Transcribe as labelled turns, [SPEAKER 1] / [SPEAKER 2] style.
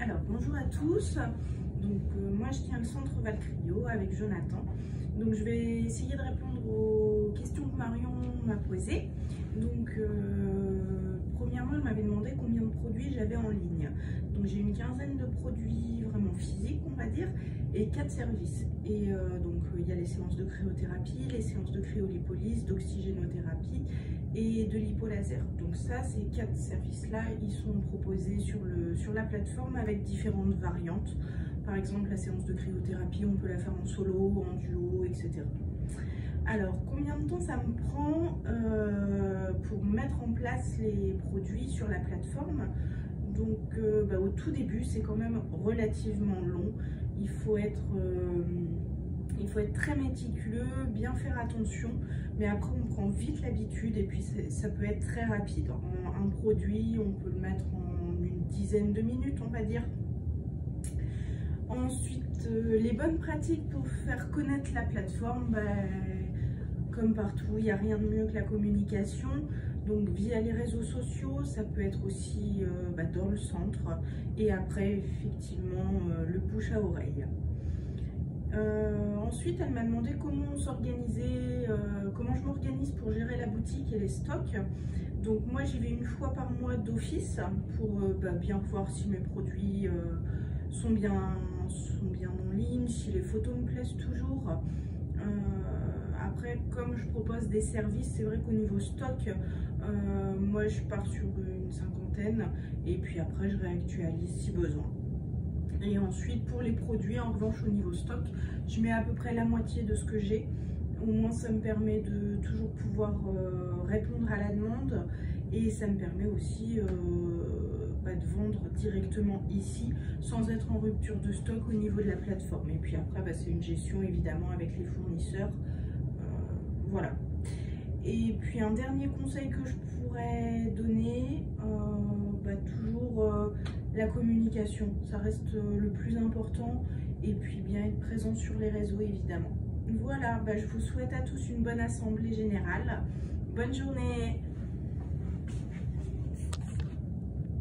[SPEAKER 1] Alors, bonjour à tous. Donc, moi, je tiens le centre Valcrio avec Jonathan. Donc, je vais essayer de répondre aux questions que Marion m'a posées. Donc, premièrement, elle m'avait demandé combien de produits j'avais en ligne. Donc, j'ai une quinzaine de produits vraiment physiques, on va dire, et 4 services. Et donc, il y a les séances de cryothérapie, les séances de cryolipolyse, d'oxygénothérapie et de l'hypolaser. Donc ça, ces 4 services-là, ils sont proposés sur la plateforme avec différentes variantes. Par exemple, la séance de cryothérapie, on peut la faire en solo, en duo, etc. Alors, combien de temps ça me prend pour mettre en place les produits sur la plateforme? Donc, au tout début, c'est quand même relativement long. Il faut être très méticuleux, bien faire attention, mais après on prend vite l'habitude et puis ça peut être très rapide. Un produit, on peut le mettre en une dizaine de minutes, on va dire. Ensuite, les bonnes pratiques pour faire connaître la plateforme, comme partout, il n'y a rien de mieux que la communication. Donc via les réseaux sociaux, ça peut être aussi dans le centre et après effectivement le bouche à oreille. Ensuite, elle m'a demandé comment s'organiser, comment je m'organise pour gérer la boutique et les stocks. Donc moi, j'y vais une fois par mois d'office pour bien voir si mes produits sont bien en ligne, si les photos me plaisent toujours. Après, comme je propose des services, c'est vrai qu'au niveau stock, moi je pars sur une cinquantaine et puis après je réactualise si besoin. Et ensuite, pour les produits, en revanche, au niveau stock, je mets à peu près la moitié de ce que j'ai. Au moins, ça me permet de toujours pouvoir répondre à la demande. Et ça me permet aussi de vendre directement ici, sans être en rupture de stock au niveau de la plateforme. Et puis après, c'est une gestion, évidemment, avec les fournisseurs. Voilà. Et puis, un dernier conseil que je pourrais donner, toujours la communication, ça reste le plus important, et puis bien être présent sur les réseaux évidemment. Voilà, je vous souhaite à tous une bonne assemblée générale. Bonne journée.